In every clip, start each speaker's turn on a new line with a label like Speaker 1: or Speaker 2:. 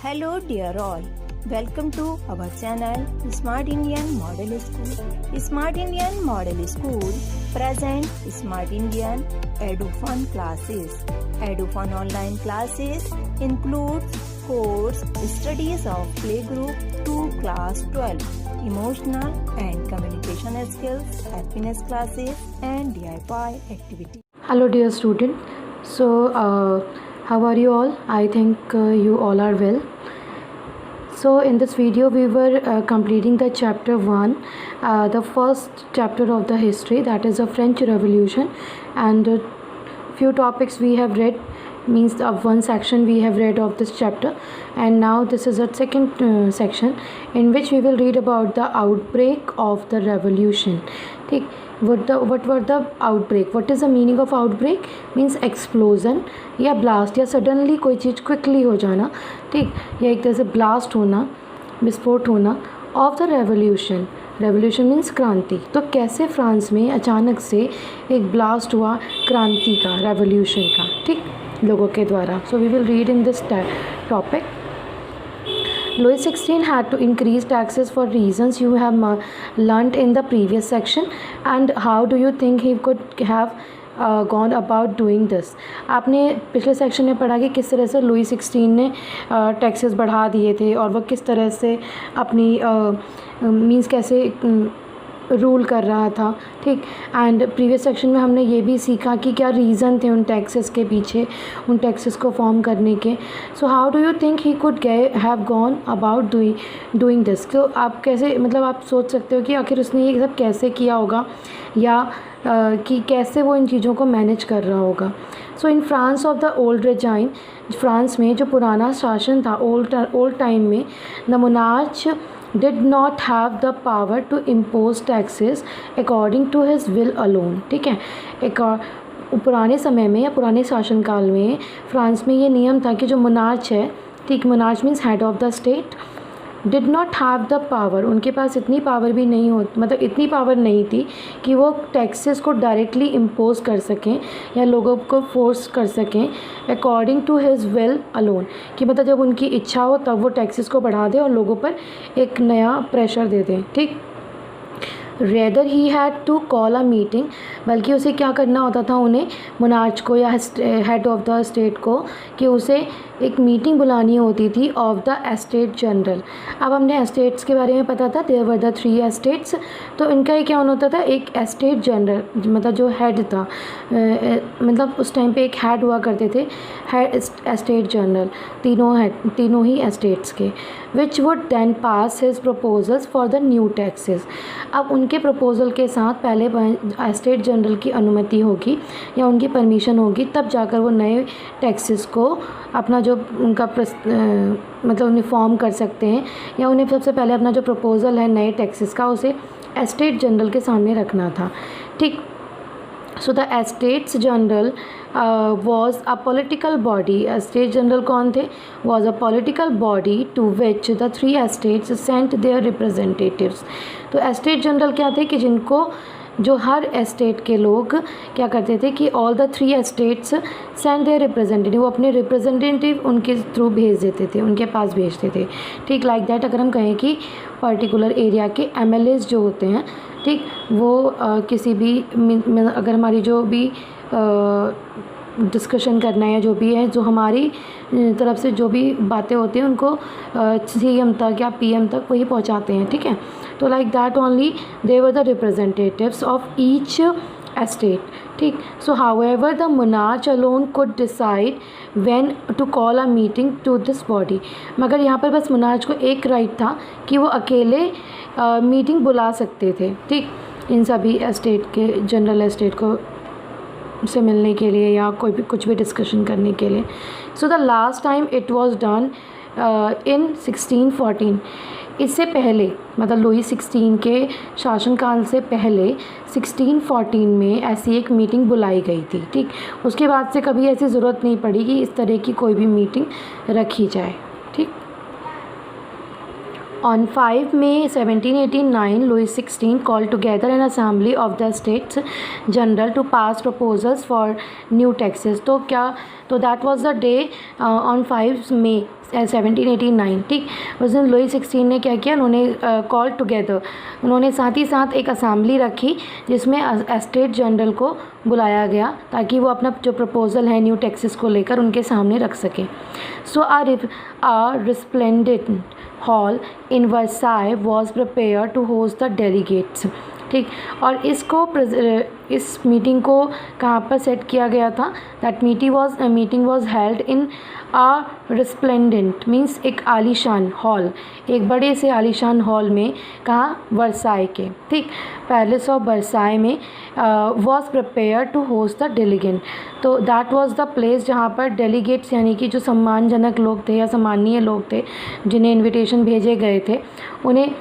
Speaker 1: Hello dear all, welcome to our channel Smart Indian Model School. Smart Indian Model School present Smart Indian EduFun classes. EduFun online classes includes course studies of playgroup to class 12, emotional and communication skills, happiness classes and DIY activity.
Speaker 2: Hello dear student. How are you all? I think you all are well. So in this video we were completing the chapter 1, the first chapter of the history, that is the French Revolution, and few topics we have read, means of one section we have read of this chapter, and now this is a second section in which we will read about the outbreak of the revolution. ठीक, what were the outbreak? What is the meaning of outbreak? Means explosion या blast, या suddenly कोई चीज़ quickly हो जाना, ठीक, या एक तरह से blast होना, विस्फोट होना of the revolution. Revolution means क्रांति. तो कैसे फ्रांस में अचानक से एक ब्लास्ट हुआ क्रांति का, रेवोल्यूशन का, ठीक, लोगों के द्वारा. So we will read in this topic. Louis XVI had to increase taxes for reasons you have learnt in the previous section. And how do you think he could have gone about doing this? आपने पिछले section में पढ़ा कि किस तरह से Louis 16 ने taxes बढ़ा दिए थे और वह किस तरह से अपनी मींस कैसे रूल कर रहा था, ठीक. एंड प्रीवियस सेक्शन में हमने ये भी सीखा कि क्या रीज़न थे उन टैक्सेस के पीछे, उन टैक्सेस को फॉर्म करने के. So how do you think he could have gone about doing this? तो आप कैसे, मतलब आप सोच सकते हो कि आखिर उसने ये सब कैसे किया होगा, या कि कैसे वो इन चीज़ों को मैनेज कर रहा होगा. So in France of the old regime, France में जो पुराना शासन था, ओल्ड टाइम में, the monarch did not have the power to impose taxes according to his will alone. ठीक है, एक पुराने समय में या पुराने शासनकाल में फ्रांस में ये नियम था कि जो मोनार्च है, ठीक, monarch means head of the state, did not have the power, उनके पास इतनी पावर भी नहीं होती, मतलब इतनी पावर नहीं थी कि वो टैक्सेस को डायरेक्टली इम्पोज कर सकें या लोगों को फोर्स कर सकें according to his will alone, कि मतलब जब उनकी इच्छा हो तब वो टैक्सेस को बढ़ा दें और लोगों पर एक नया प्रेशर दे दें, ठीक. Rather he had to call a meeting, बल्कि उसे क्या करना होता था, उन्हें मोनार्च को या हेड ऑफ द स्टेट को, कि उसे एक मीटिंग बुलानी होती थी ऑफ द एस्टेट जनरल. अब हमने एस्टेट्स के बारे में पता था, देयर वर द 3 एस्टेट्स. तो इनका ये क्या होता था, एक एस्टेट जनरल, मतलब जो हेड था, मतलब उस टाइम पे एक हेड हुआ करते थे, हेड एस्टेट जनरल, तीनों ही एस्टेट्स के, which would then pass his proposals for the new taxes. अब उनके प्रपोज़ल के साथ पहले एस्टेट जनरल की अनुमति होगी या उनकी परमिशन होगी, तब जाकर वो नए टैक्सेस को अपना जो उनका मतलब उन्हें फॉर्म कर सकते हैं, या उन्हें सबसे पहले अपना जो प्रपोज़ल है नए टैक्सेस का, उसे एस्टेट जनरल के सामने रखना था, ठीक. So the estates general was a political body. Estate general कौन थे? was a political body to which the 3 estates sent their representatives. तो एस्टेट जनरल क्या थे, कि जिनको जो हर एस्टेट के लोग क्या करते थे कि all the 3 estates send their representative, वो अपने रिप्रेजेंटेटिव उनके थ्रू भेज देते थे, उनके पास भेजते थे, ठीक. लाइक दैट अगर हम कहें कि पर्टिकुलर एरिया के MLAs जो होते हैं, ठीक, वो किसी भी अगर हमारी जो भी डिस्कशन करना है, जो भी है, जो हमारी तरफ से जो भी बातें होती हैं उनको CM तक या PM तक वही पहुंचाते हैं, ठीक है. तो like that only they were the representatives of each estate, ठीक. So however the monarch alone could decide when to call a meeting to this body. मगर यहाँ पर बस मोनार्च को एक राइट था कि वो अकेले मीटिंग बुला सकते थे, ठीक, इन सभी एस्टेट के, जनरल एस्टेट को से मिलने के लिए या कोई भी कुछ भी डिस्कशन करने के लिए. So the last time it was done in 1614. इससे पहले, मतलब लुई 16 के शासनकाल से पहले 1614 में ऐसी एक मीटिंग बुलाई गई थी, ठीक. उसके बाद से कभी ऐसी ज़रूरत नहीं पड़ी कि इस तरह की कोई भी मीटिंग रखी जाए, ठीक. On 5 May 1789, Louis XVI called together an assembly of the States General to pass proposals for new taxes. तो that was the day on 5 May 1789. ठीक, उस दिन लुई 16 ने क्या किया, उन्होंने कॉल टुगेदर, उन्होंने साथ ही साथ एक असेंबली रखी जिसमें स्टेट जनरल को बुलाया गया ताकि वो अपना जो प्रपोज़ल है न्यू टैक्सेस को लेकर उनके सामने रख सके. So a resplendent hall in Versailles was prepare to host the delegates. ठीक, और इस मीटिंग को कहाँ पर सेट किया गया था. That meeting was held in a resplendent means एक आलीशान हॉल, एक बड़े से आलीशान हॉल में, कहाँ, वर्साई के. ठीक, पैलेस ऑफ वर्साई में was prepare to host the delegate. तो दैट वाज द प्लेस जहाँ पर डेलीगेट्स यानी कि जो सम्मानजनक लोग थे या सम्मानीय लोग थे जिन्हें इनविटेशन भेजे गए थे, उन्हें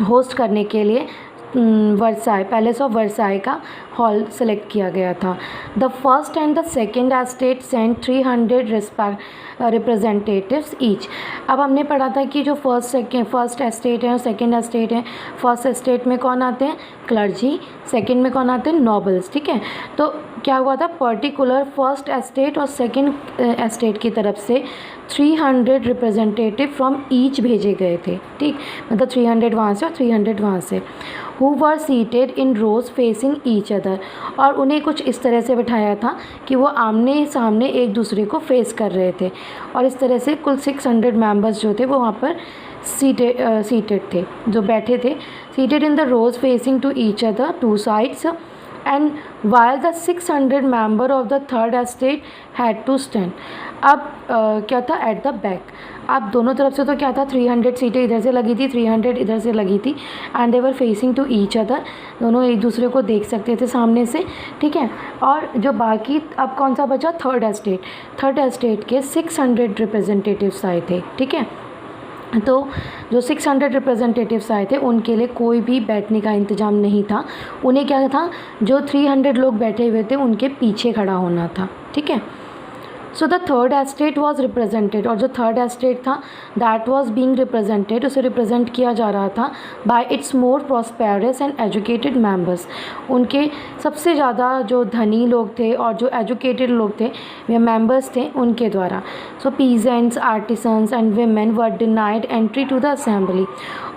Speaker 2: होस्ट करने के लिए वर्साई, पैलेस ऑफ वर्साई का हॉल सेलेक्ट किया गया था. The first and the second estate sent 300 representatives each. अब हमने पढ़ा था कि जो फर्स्ट एस्टेट है और सेकेंड एस्टेट है, फर्स्ट एस्टेट में कौन आते हैं, क्लर्जी, सेकेंड में कौन आते हैं, नॉबल्स. ठीक है, तो क्या हुआ था, पर्टिकुलर फर्स्ट एस्टेट और सेकेंड एस्टेट की तरफ से 300 रिप्रेजेंटेटिव फ्रॉम ईच भेजे गए थे. ठीक, मतलब 300 वहाँ से और 300 वहाँ से. Who were seated in rows facing each other. और उन्हें कुछ इस तरह से बिठाया था कि वो आमने सामने एक दूसरे को फेस कर रहे थे. और इस तरह से कुल 600 मेंबर्स जो थे वो वहाँ पर सीटेड थे, जो बैठे थे. Seated in the rows facing to each other two sides and while the 600 member of the third estate had to stand. अब क्या था, एट द बैक. अब दोनों तरफ से तो क्या था, 300 सीटें इधर से लगी थी, 300 इधर से लगी थी, and they were facing to each other. दोनों एक दूसरे को देख सकते थे सामने से. ठीक है, और जो बाकी अब कौन सा बचा, थर्ड एस्टेट के 600 रिप्रेजेंटेटिव्स आए थे. ठीक है, तो जो 600 रिप्रेजेंटेटिव्स आए थे उनके लिए कोई भी बैठने का इंतज़ाम नहीं था. उन्हें क्या था, जो 300 लोग बैठे हुए थे उनके पीछे खड़ा होना था. ठीक है, so the third estate was represented. और जो थर्ड एस्टेट था दैट वॉज बीइंग रिप्रेजेंटेड, उसे रिप्रेजेंट किया जा रहा था bye it's more prosperous and educated members. उनके सबसे ज़्यादा जो धनी लोग थे और जो एजुकेटेड लोग थे, वे मेंबर्स थे, उनके द्वारा. So peasants, artisans and women were denied entry to the assembly.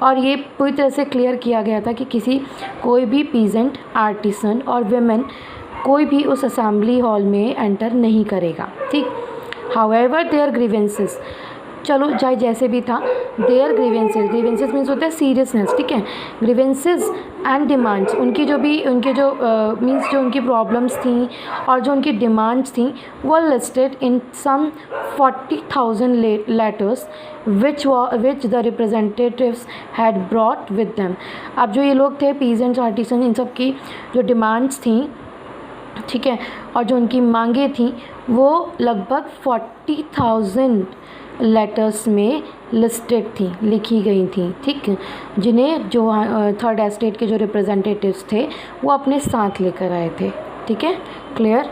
Speaker 2: और ये पूरी तरह से क्लियर किया गया था कि कोई भी पीजेंट, आर्टिसन और वीमेन कोई भी उस असेंबली हॉल में एंटर नहीं करेगा. ठीक, हाउएवर देयर ग्रीवेंसेस, चलो चाहे जैसे भी था, देयर ग्रीवेंसेस मीन्स होता है सीरियसनेस. ठीक है, ग्रीवेंसेस एंड डिमांड्स, उनके जो मीन्स जो उनकी प्रॉब्लम्स थी और जो उनकी डिमांड्स थी वो listed in some 40,000 letters which the representatives had brought with them. अब जो ये लोग थे, पीजेंट्स, आर्टिसन, इन सब की जो डिमांड्स थी, ठीक है, और जो उनकी मांगे थी वो लगभग 40,000 लेटर्स में लिस्टेड थी, लिखी गई थी. ठीक, जिन्हें जो थर्ड एस्टेट के जो रिप्रेजेंटेटिव्स थे वो अपने साथ लेकर आए थे. ठीक है, clear.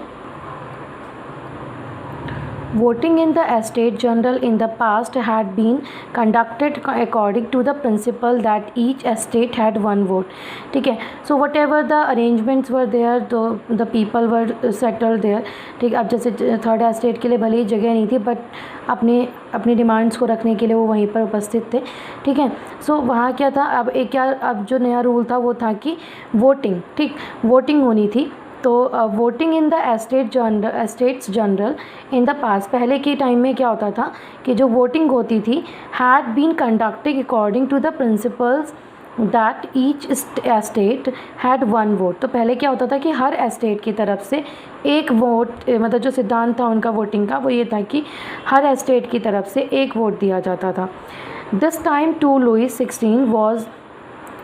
Speaker 2: Voting in the Estate General in the past had been conducted according to the principle that each estate had one vote. ठीक है, so whatever the arrangements were there, the people were settled there. ठीक, अब जैसे third estate के लिए भले ही जगह नहीं थी बट अपनी डिमांड्स को रखने के लिए वो वहीं पर उपस्थित थे. ठीक है, सो वहाँ क्या था, अब जो नया रूल था वो था कि वोटिंग, ठीक, वोटिंग होनी थी. तो voting in the estates general in the past, पहले के टाइम में क्या होता था कि जो वोटिंग होती थी had been conducted according to the principles that each estate had one vote. तो पहले क्या होता था कि हर एस्टेट की तरफ से एक वोट, मतलब जो सिद्धांत था उनका वोटिंग का वो ये था कि हर एस्टेट की तरफ से एक वोट दिया जाता था. This time to Louis 16 was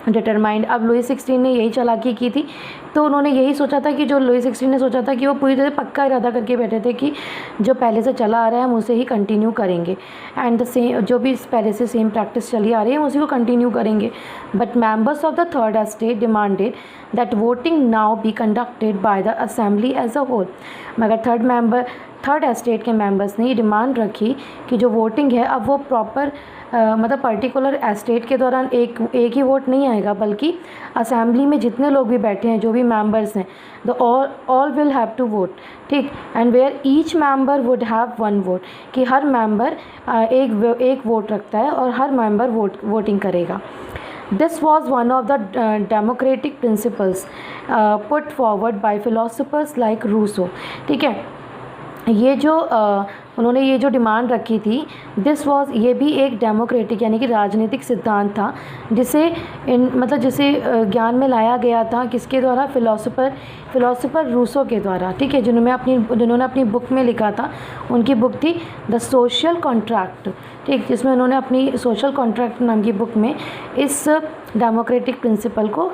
Speaker 2: determined. अब लुई 16 ने यही चालाकी की थी, तो उन्होंने यही सोचा था कि जो लुई 16 ने सोचा था कि वो पूरी तरह पक्का इरादा करके बैठे थे कि जो पहले से चला आ रहा है हम उसे ही कंटिन्यू करेंगे, एंड द सेम जो भी पहले से सेम प्रैक्टिस चली आ रही है उसी को कंटिन्यू करेंगे. But members of the third estate demanded that voting now be conducted by the assembly as a whole. मगर थर्ड एस्टेट के मेंबर्स ने ये डिमांड रखी कि जो वोटिंग है अब वो प्रॉपर मतलब पर्टिकुलर एस्टेट के दौरान एक ही वोट नहीं आएगा, बल्कि असेंबली में जितने लोग भी बैठे हैं, जो भी मेंबर्स हैं, the all will have to vote, ठीक, and where each member would have one vote, कि हर मेंबर एक वोट रखता है और हर मेंबर वोटिंग करेगा। This was one of the democratic principles put forward by philosophers like Rousseau, ठीक है। ये जो उन्होंने ये जो डिमांड रखी थी, दिस वॉज, ये भी एक डेमोक्रेटिक यानी कि राजनीतिक सिद्धांत था, जिसे जिसे ज्ञान में लाया गया था किसके द्वारा, फिलोसोफर रूसो के द्वारा, ठीक है, जिन्होंने अपनी बुक में लिखा था। उनकी बुक थी द सोशल कॉन्ट्रैक्ट, ठीक, जिसमें उन्होंने अपनी सोशल कॉन्ट्रैक्ट नाम की बुक में इस डेमोक्रेटिक प्रिंसिपल को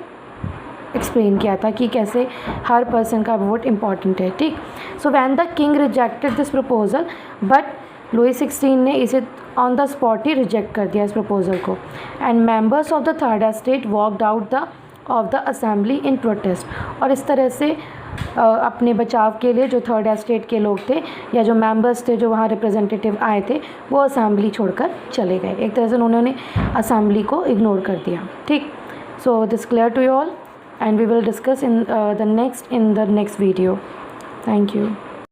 Speaker 2: एक्सप्लेन किया था कि कैसे हर पर्सन का वोट इम्पॉर्टेंट है, ठीक। So when the king rejected this proposal, but Louis 16 ने इसे on the spot he reject कर दिया इस प्रपोजल को, and members of the third estate walked out of the assembly in protest. और इस तरह से अपने बचाव के लिए जो थर्ड एस्टेट के लोग थे या जो मेंबर्स थे, जो वहाँ रिप्रेजेंटेटिव आए थे, वो असेंबली छोड़कर चले गए। एक तरह से उन्होंने असेंबली को इग्नोर कर दिया, ठीक। So this clear to you all, and we will discuss in the next video. Thank you.